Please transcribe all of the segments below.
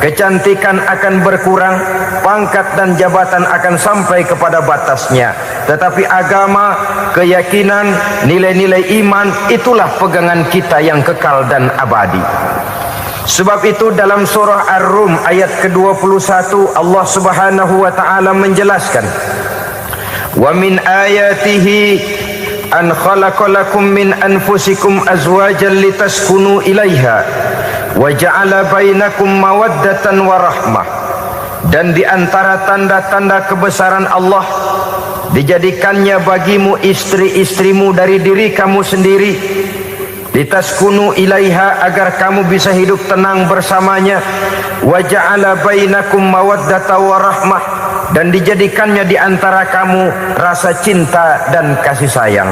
kecantikan akan berkurang, pangkat dan jabatan akan sampai kepada batasnya. Tetapi agama, keyakinan, nilai-nilai iman, itulah pegangan kita yang kekal dan abadi. Sebab itu dalam surah Ar-Rum ayat ke-21 Allah Subhanahu wa taala menjelaskan, "Wa min ayatihi an khalaqalakum min anfusikum azwajan litaskunu ilaiha wa ja'ala bainakum mawaddatan wa rahmah." Dan di antara tanda-tanda kebesaran Allah, dijadikannya bagimu istri-istrimu dari diri kamu sendiri, litaskunu ilaiha, agar kamu bisa hidup tenang bersamanya, wa ja'ala bainakum mawaddata wa rahmah, dan dijadikannya di antara kamu rasa cinta dan kasih sayang.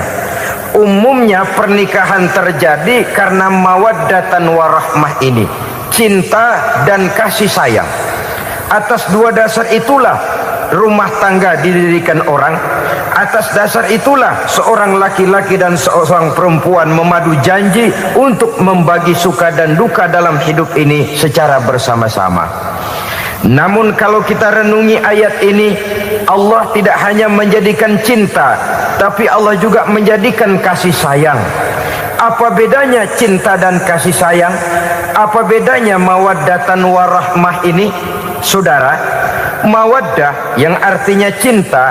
Umumnya pernikahan terjadi karena mawaddatan wa rahmah ini, cinta dan kasih sayang. Atas dua dasar itulah rumah tangga didirikan orang. Atas dasar itulah seorang laki-laki dan seorang perempuan memadu janji untuk membagi suka dan duka dalam hidup ini secara bersama-sama. Namun kalau kita renungi ayat ini, Allah tidak hanya menjadikan cinta, tapi Allah juga menjadikan kasih sayang. Apa bedanya cinta dan kasih sayang? Apa bedanya mawaddatan warahmah ini? Saudara, mawaddah yang artinya cinta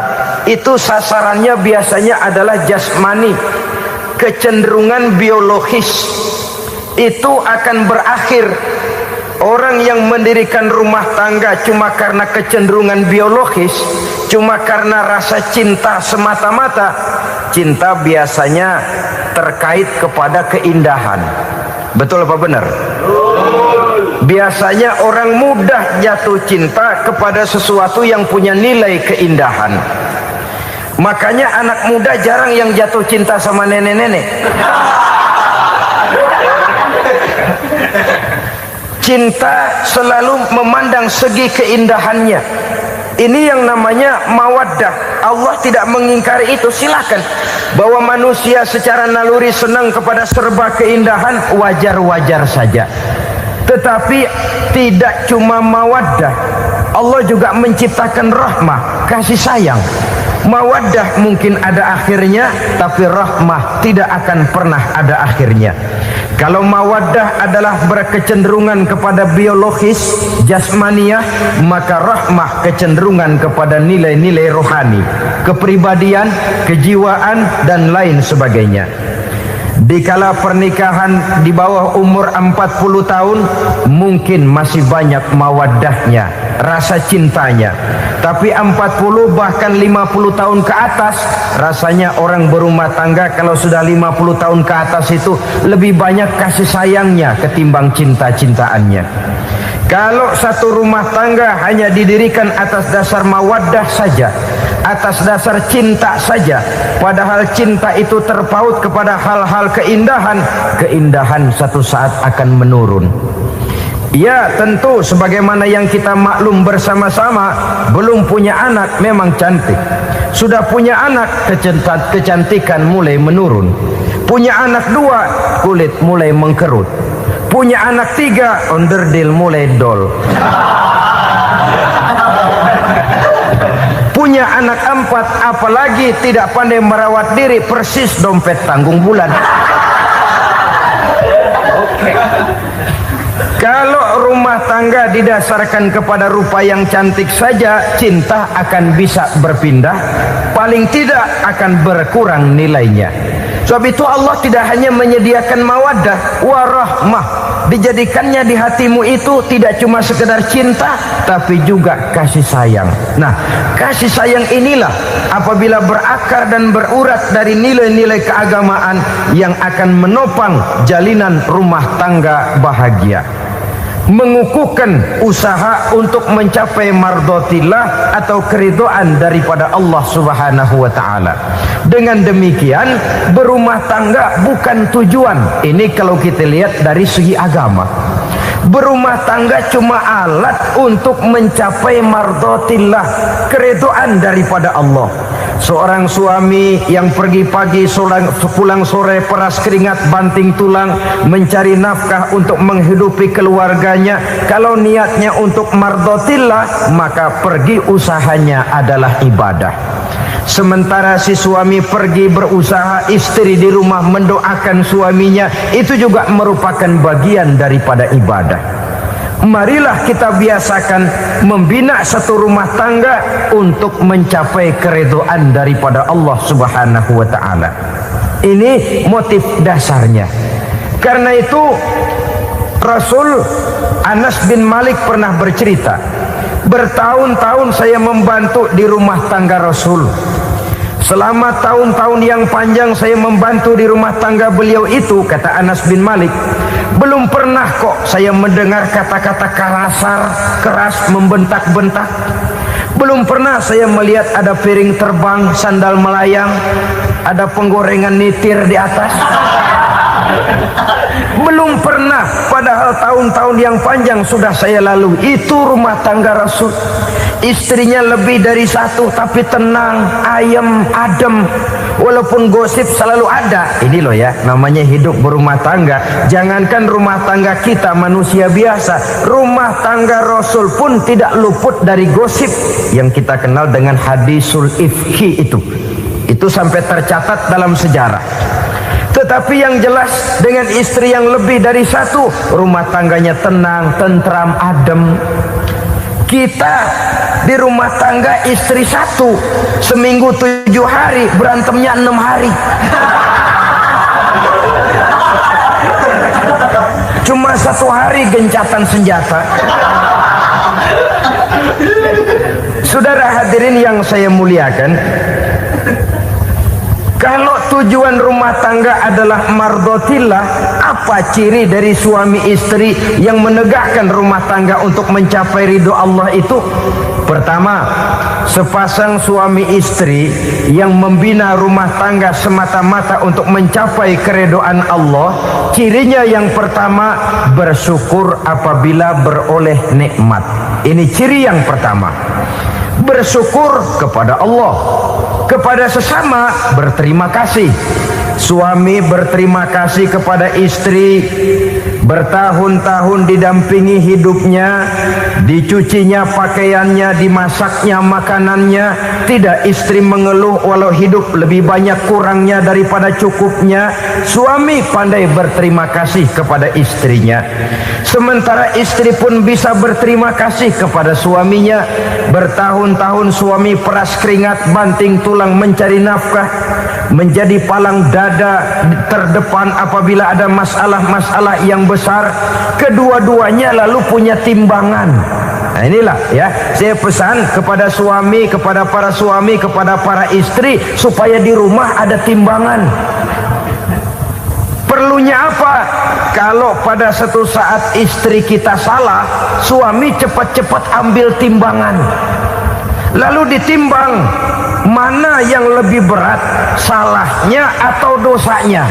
itu sasarannya biasanya adalah jasmani, kecenderungan biologis. Itu akan berakhir. Orang yang mendirikan rumah tangga cuma karena kecenderungan biologis, cuma karena rasa cinta semata-mata, cinta biasanya terkait kepada keindahan. Betul apa benar? Biasanya orang mudah jatuh cinta kepada sesuatu yang punya nilai keindahan. Makanya anak muda jarang yang jatuh cinta sama nenek-nenek. Cinta selalu memandang segi keindahannya. Ini yang namanya mawaddah. Allah tidak mengingkari itu, silakan. Bahwa manusia secara naluri senang kepada serba keindahan, wajar-wajar saja. Tetapi tidak cuma mawaddah, Allah juga menciptakan rahmah, kasih sayang. Mawaddah mungkin ada akhirnya, tapi rahmah tidak akan pernah ada akhirnya. Kalau mawaddah adalah berkecenderungan kepada biologis, jasmaniah, maka rahmah kecenderungan kepada nilai-nilai rohani, kepribadian, kejiwaan, dan lain sebagainya. Dikala pernikahan di bawah umur 40 tahun, mungkin masih banyak mawaddahnya, rasa cintanya. Tapi 40 bahkan 50 tahun ke atas, rasanya orang berumah tangga kalau sudah 50 tahun ke atas itu lebih banyak kasih sayangnya ketimbang cinta-cintaannya. Kalau satu rumah tangga hanya didirikan atas dasar mawaddah saja, atas dasar cinta saja, padahal cinta itu terpaut kepada hal-hal keindahan, keindahan satu saat akan menurun. Ya tentu sebagaimana yang kita maklum bersama-sama, belum punya anak memang cantik. Sudah punya anak, kecantikan mulai menurun. Punya anak 2, kulit mulai mengkerut. Punya anak 3, onderdil mulai dol. Punya anak 4, apalagi tidak pandai merawat diri, persis dompet tanggung bulan. Kalau rumah tangga didasarkan kepada rupa yang cantik saja, cinta akan bisa berpindah, paling tidak akan berkurang nilainya. Sebab itu Allah tidak hanya menyediakan mawaddah warahmah, dijadikannya di hatimu itu tidak cuma sekedar cinta, tapi juga kasih sayang. Nah, kasih sayang inilah apabila berakar dan berurat dari nilai-nilai keagamaan yang akan menopang jalinan rumah tangga bahagia, mengukuhkan usaha untuk mencapai mardotillah atau keridhaan daripada Allah Subhanahu wa ta'ala. Dengan demikian berumah tangga bukan tujuan. Ini kalau kita lihat dari segi agama. Berumah tangga cuma alat untuk mencapai mardotillah, keridhaan daripada Allah. Seorang suami yang pergi pagi pulang sore peras keringat banting tulang mencari nafkah untuk menghidupi keluarganya, kalau niatnya untuk mardotillah maka pergi usahanya adalah ibadah. Sementara si suami pergi berusaha, istri di rumah mendoakan suaminya, itu juga merupakan bagian daripada ibadah. Marilah kita biasakan membina satu rumah tangga untuk mencapai keridhaan daripada Allah Subhanahu wa ta'ala. Ini motif dasarnya. Karena itu Rasul Anas bin Malik pernah bercerita, bertahun-tahun saya membantu di rumah tangga Rasul. Selama tahun-tahun yang panjang saya membantu di rumah tangga beliau itu, kata Anas bin Malik, belum pernah kok saya mendengar kata-kata kasar, keras, membentak-bentak. Belum pernah saya melihat ada piring terbang, sandal melayang, ada penggorengan nitir di atas. Belum pernah, padahal tahun-tahun yang panjang sudah saya lalui. Itu rumah tangga Rasul. Istrinya lebih dari satu, tapi tenang, ayem, adem. Walaupun gosip selalu ada. Ini loh ya, namanya hidup berumah tangga. Jangankan rumah tangga kita manusia biasa, rumah tangga Rasul pun tidak luput dari gosip yang kita kenal dengan hadisul ifki itu. Itu sampai tercatat dalam sejarah. Tetapi yang jelas, dengan istri yang lebih dari satu, rumah tangganya tenang, tentram, adem. Kita di rumah tangga istri satu, seminggu 7 hari, berantemnya 6 hari. Cuma 1 hari gencatan senjata. Saudara hadirin yang saya muliakan, kalau tujuan rumah tangga adalah mardotillah, apa ciri dari suami istri yang menegakkan rumah tangga untuk mencapai ridho Allah itu? Pertama, sepasang suami istri yang membina rumah tangga semata-mata untuk mencapai keridhaan Allah, cirinya yang pertama, bersyukur apabila beroleh nikmat. Ini ciri yang pertama. Bersyukur kepada Allah, kepada sesama berterima kasih. Suami berterima kasih kepada istri, bertahun-tahun didampingi hidupnya, dicucinya pakaiannya, dimasaknya makanannya. Tidak istri mengeluh walau hidup lebih banyak kurangnya daripada cukupnya. Suami pandai berterima kasih kepada istrinya. Sementara istri pun bisa berterima kasih kepada suaminya. Bertahun-tahun suami peras keringat, banting tulang mencari nafkah, menjadi palang dada terdepan apabila ada masalah-masalah yang besar. Kedua-duanya lalu punya timbangan. Nah inilah ya, saya pesan kepada suami, kepada para suami, kepada para istri, supaya di rumah ada timbangan. Perlunya apa? Kalau pada satu saat istri kita salah, suami cepat-cepat ambil timbangan, lalu ditimbang mana yang lebih berat, salahnya atau dosanya,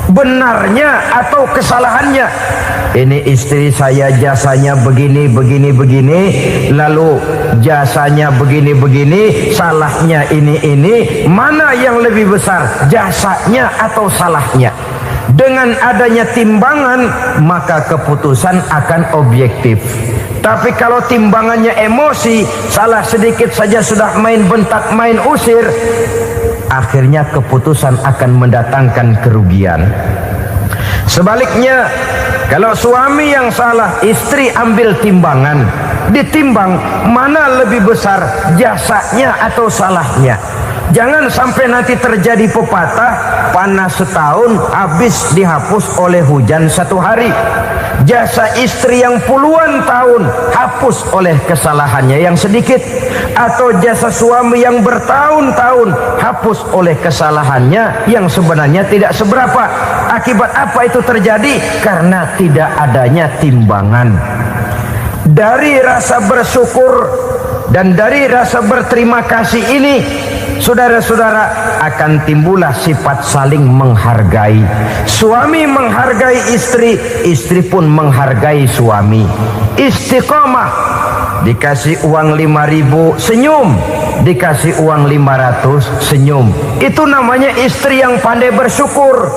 benarnya atau kesalahannya. Ini istri saya jasanya begini, lalu jasanya begini, salahnya ini. Mana yang lebih besar, jasanya atau salahnya? Dengan adanya timbangan, maka keputusan akan objektif. Tapi kalau timbangannya emosi, salah sedikit saja sudah main bentak, main usir, akhirnya keputusan akan mendatangkan kerugian. Sebaliknya, kalau suami yang salah, istri ambil timbangan, ditimbang mana lebih besar, jasanya atau salahnya. Jangan sampai nanti terjadi pepatah, panas setahun habis dihapus oleh hujan 1 hari. Jasa istri yang puluhan tahun hapus oleh kesalahannya yang sedikit, atau jasa suami yang bertahun-tahun hapus oleh kesalahannya yang sebenarnya tidak seberapa. Akibat apa itu terjadi? Karena tidak adanya timbangan. Dari rasa bersyukur dan dari rasa berterima kasih ini, saudara-saudara, akan timbullah sifat saling menghargai. Suami menghargai istri, istri pun menghargai suami. Istiqomah dikasih uang 5.000 senyum, dikasih uang 500 senyum. Itu namanya istri yang pandai bersyukur.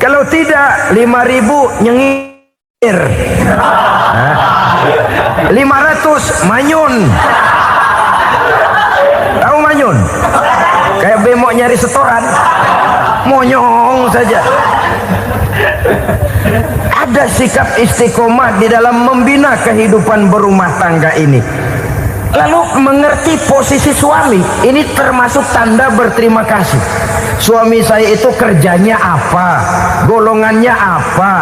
Kalau tidak 5.000 nyengir, 500 manyun. Tahu manyun? Kayak bemok nyari setoran, monyong saja. Ada sikap istiqomah di dalam membina kehidupan berumah tangga ini. Lalu mengerti posisi suami, ini termasuk tanda berterima kasih. Suami saya itu kerjanya apa, golongannya apa,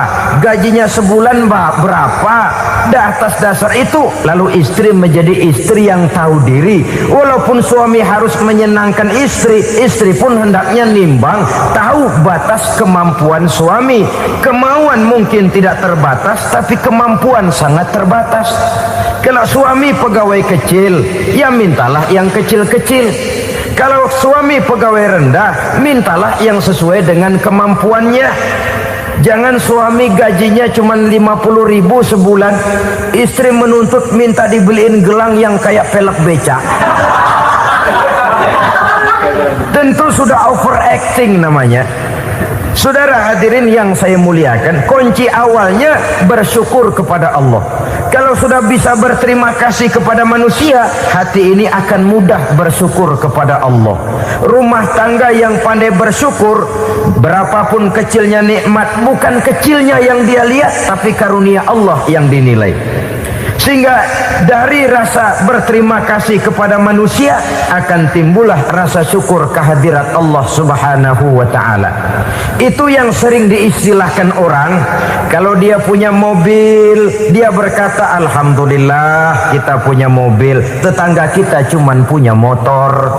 gajinya sebulan berapa. Di atas dasar itu lalu istri menjadi istri yang tahu diri. Walaupun suami harus menyenangkan istri, istri pun hendaknya nimbang, tahu batas kemampuan suami. Kemauan mungkin tidak terbatas, tapi kemampuan sangat terbatas. Kalau suami pegawai kecil, ya mintalah yang kecil-kecil. Kalau suami pegawai rendah, mintalah yang sesuai dengan kemampuannya. Jangan suami gajinya cuma 50.000 sebulan, istri menuntut minta dibeliin gelang yang kayak pelek becak. Tentu sudah overacting namanya. Saudara hadirin yang saya muliakan, kunci awalnya bersyukur kepada Allah. Kalau sudah bisa berterima kasih kepada manusia, hati ini akan mudah bersyukur kepada Allah. Rumah tangga yang pandai bersyukur, berapapun kecilnya nikmat, bukan kecilnya yang dia lihat, tapi karunia Allah yang dinilai. Sehingga dari rasa berterima kasih kepada manusia akan timbullah rasa syukur kehadirat Allah Subhanahu wa ta'ala. Itu yang sering diistilahkan orang, kalau dia punya mobil, dia berkata alhamdulillah kita punya mobil, tetangga kita cuman punya motor.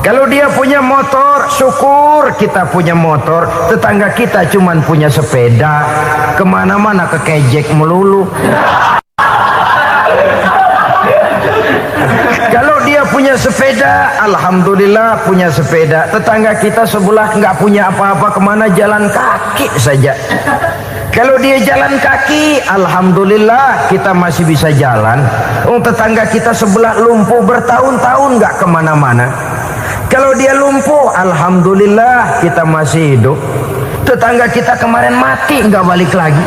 Kalau dia punya motor, syukur kita punya motor, tetangga kita cuman punya sepeda, kemana-mana kekejek melulu. Kalau dia punya sepeda, alhamdulillah punya sepeda, tetangga kita sebelah nggak punya apa-apa, kemana jalan kaki saja. Kalau dia jalan kaki, alhamdulillah kita masih bisa jalan. Tetangga kita sebelah lumpuh bertahun-tahun nggak kemana-mana. Kalau dia lumpuh, alhamdulillah kita masih hidup. Tetangga kita kemarin mati nggak balik lagi.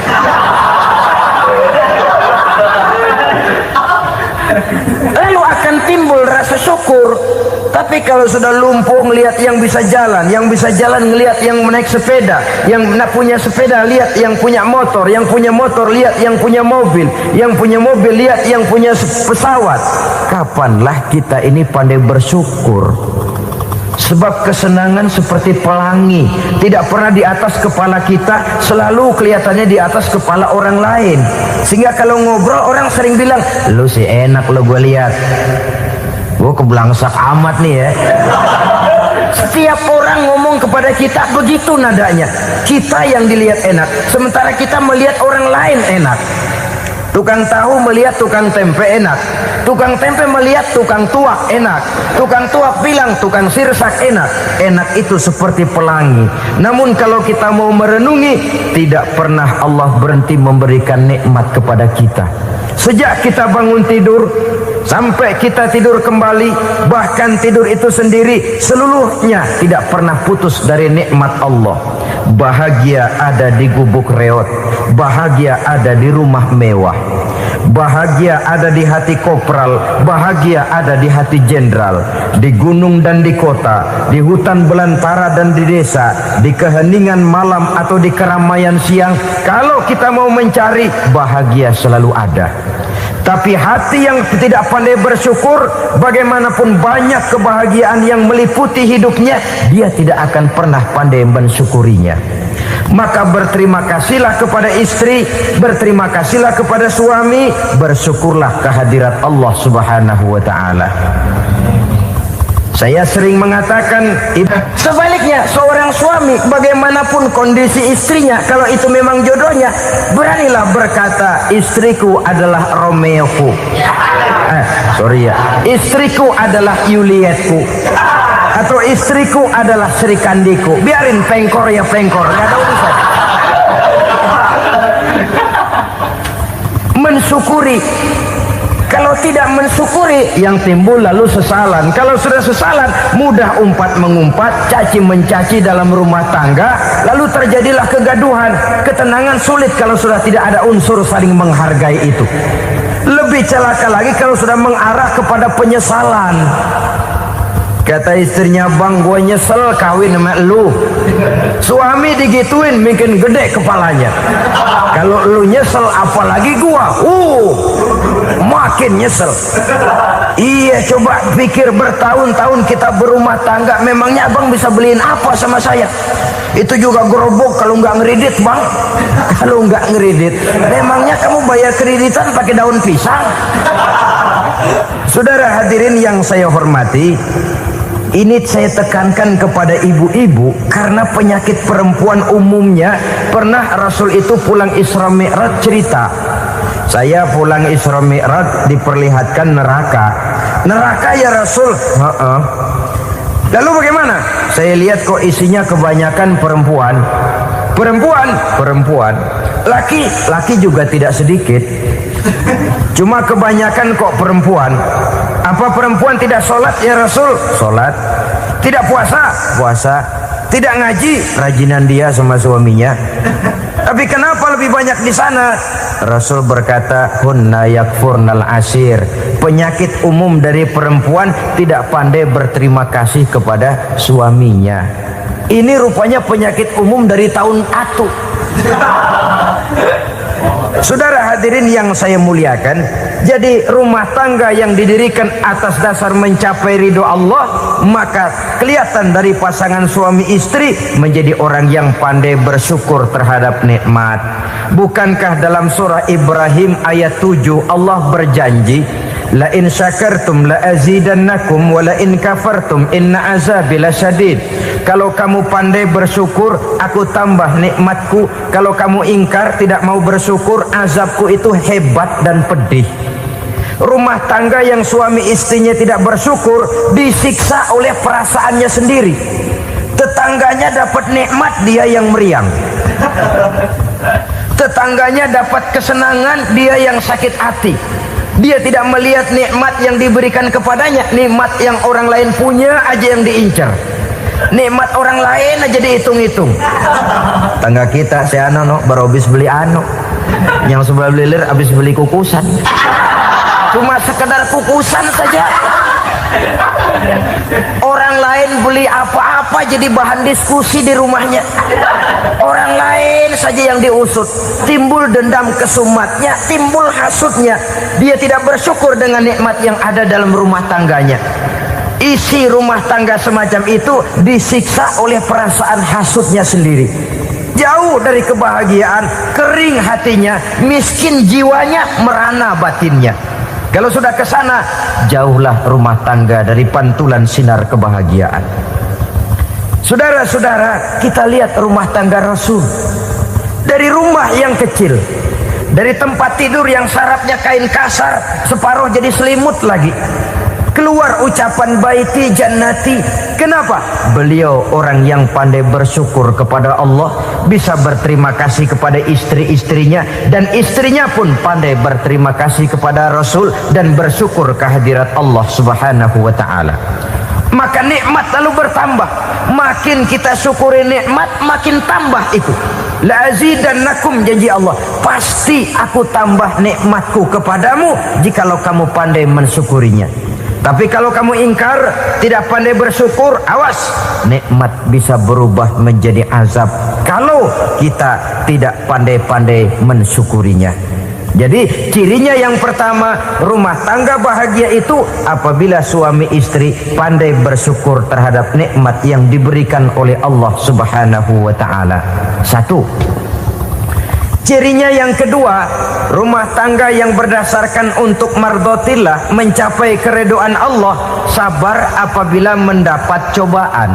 Lalu akan timbul rasa syukur. Tapi kalau sudah lumpuh melihat yang bisa jalan, yang bisa jalan ngelihat yang menaik sepeda, yang punya sepeda lihat yang punya motor, yang punya motor lihat yang punya mobil, yang punya mobil lihat yang punya pesawat. Kapanlah kita ini pandai bersyukur? Sebab kesenangan seperti pelangi, tidak pernah di atas kepala kita, selalu kelihatannya di atas kepala orang lain. Sehingga kalau ngobrol orang sering bilang, lu sih enak lo gue lihat, gue keblangsak amat nih ya. Setiap orang ngomong kepada kita begitu nadanya, kita yang dilihat enak, sementara kita melihat orang lain enak. Tukang tahu melihat tukang tempe enak, tukang tempe melihat tukang tuak enak, tukang tuak bilang tukang sirsak enak. Enak itu seperti pelangi. Namun kalau kita mau merenungi, tidak pernah Allah berhenti memberikan nikmat kepada kita. Sejak kita bangun tidur sampai kita tidur kembali, bahkan tidur itu sendiri, seluruhnya tidak pernah putus dari nikmat Allah. Bahagia ada di gubuk reot, bahagia ada di rumah mewah, bahagia ada di hati kopral, bahagia ada di hati jenderal, di gunung dan di kota, di hutan belantara dan di desa, di keheningan malam atau di keramaian siang. Kalau kita mau mencari, bahagia selalu ada. Tapi hati yang tidak pandai bersyukur, bagaimanapun banyak kebahagiaan yang meliputi hidupnya, dia tidak akan pernah pandai mensyukurinya. Maka berterima kasihlah kepada istri, berterima kasihlah kepada suami, bersyukurlah kehadirat Allah Subhanahu wa ta'ala. Saya sering mengatakan, sebaliknya seorang suami bagaimanapun kondisi istrinya, kalau itu memang jodohnya, beranilah berkata, istriku adalah Romeoku, istriku adalah Julietku, atau istriku adalah Sri Kandiku. Biarin pengkor ya pengkor, gak ada urusan. Mensyukuri. Kalau tidak mensyukuri, yang timbul lalu sesalan. Kalau sudah sesalan, mudah umpat mengumpat, caci mencaci dalam rumah tangga, lalu terjadilah kegaduhan. Ketenangan sulit kalau sudah tidak ada unsur saling menghargai itu. Lebih celaka lagi kalau sudah mengarah kepada penyesalan. Kata istrinya, bang, gue nyesel kawin sama lu. Suami digituin bikin gede kepalanya. Kalau lu nyesel apalagi gua, makin nyesel. Iya, coba pikir bertahun-tahun kita berumah tangga, memangnya abang bisa beliin apa sama saya? Itu juga gerobok kalau nggak ngeridit, bang. Kalau nggak ngeridit, memangnya kamu bayar kreditan pakai daun pisang? Saudara hadirin yang saya hormati, ini saya tekankan kepada ibu-ibu karena penyakit perempuan umumnya. Pernah Rasul itu pulang Isra Mi'raj cerita, saya pulang Isra Mi'raj diperlihatkan neraka. Neraka ya Rasul? Lalu bagaimana? Saya lihat kok isinya kebanyakan perempuan. Perempuan. Laki juga tidak sedikit. Cuma kebanyakan kok perempuan. Apa perempuan tidak sholat ya Rasul? Sholat. Tidak puasa? Puasa. Tidak ngaji? Rajinan dia sama suaminya. Tapi kenapa lebih banyak di sana? Rasul berkata, hunna yakfurnal ashir. Penyakit umum dari perempuan tidak pandai berterima kasih kepada suaminya. Ini rupanya penyakit umum dari tahun atu. Saudara hadirin yang saya muliakan, jadi rumah tangga yang didirikan atas dasar mencapai ridho Allah, maka kelihatan dari pasangan suami istri menjadi orang yang pandai bersyukur terhadap nikmat. Bukankah dalam surah Ibrahim ayat 7 Allah berjanji, la in syakartum la azidannakum wa la in kafartum inna azabi lasyadid. Kalau kamu pandai bersyukur, aku tambah nikmatku. Kalau kamu ingkar, tidak mau bersyukur, azabku itu hebat dan pedih. Rumah tangga yang suami istrinya tidak bersyukur disiksa oleh perasaannya sendiri. Tetangganya dapat nikmat, dia yang meriang. Tetangganya dapat kesenangan, dia yang sakit hati. Dia tidak melihat nikmat yang diberikan kepadanya, nikmat yang orang lain punya aja yang diincar. Nikmat orang lain aja dihitung-hitung. Tangga kita si Ano baru habis beli yang sebelah belilir habis beli kukusan. Cuma sekedar kukusan saja. Orang lain beli apa-apa jadi bahan diskusi di rumahnya. Orang lain saja yang diusut. Timbul dendam kesumatnya, timbul hasutnya. Dia tidak bersyukur dengan nikmat yang ada dalam rumah tangganya. Isi rumah tangga semacam itu disiksa oleh perasaan hasutnya sendiri. Jauh dari kebahagiaan, kering hatinya, miskin jiwanya, merana batinnya. Kalau sudah ke sana, jauhlah rumah tangga dari pantulan sinar kebahagiaan. Saudara-saudara, kita lihat rumah tangga Rasul. Dari rumah yang kecil, dari tempat tidur yang sarapnya kain kasar, separuh jadi selimut lagi, keluar ucapan baiti jannati. Kenapa? Beliau orang yang pandai bersyukur kepada Allah, bisa berterima kasih kepada istri-istrinya, dan istrinya pun pandai berterima kasih kepada Rasul dan bersyukur kehadirat Allah Subhanahu wa taala. Maka nikmat lalu bertambah. Makin kita syukuri nikmat, makin tambah itu. La azidannakum, janji Allah, pasti aku tambah nikmatku kepadamu jikalau kamu pandai mensyukurinya. Tapi kalau kamu ingkar, tidak pandai bersyukur, awas, nikmat bisa berubah menjadi azab kalau kita tidak pandai-pandai mensyukurinya. Jadi cirinya yang pertama, rumah tangga bahagia itu apabila suami istri pandai bersyukur terhadap nikmat yang diberikan oleh Allah Subhanahu wa taala. Satu. Cirinya yang kedua, rumah tangga yang berdasarkan untuk mardotillah, mencapai keredoan Allah, sabar apabila mendapat cobaan.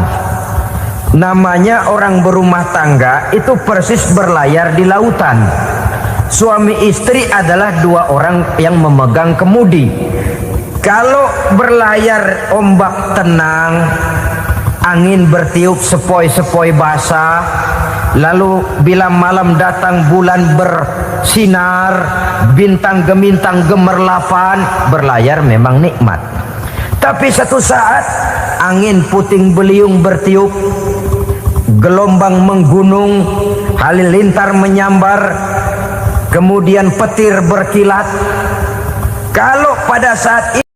Namanya orang berumah tangga itu persis berlayar di lautan. Suami istri adalah dua orang yang memegang kemudi. Kalau berlayar ombak tenang, angin bertiup sepoi-sepoi basah, lalu bila malam datang bulan bersinar, bintang gemintang gemerlapan, berlayar memang nikmat. Tapi satu saat angin puting beliung bertiup, gelombang menggunung, halilintar menyambar, kemudian petir berkilat. Kalau pada saat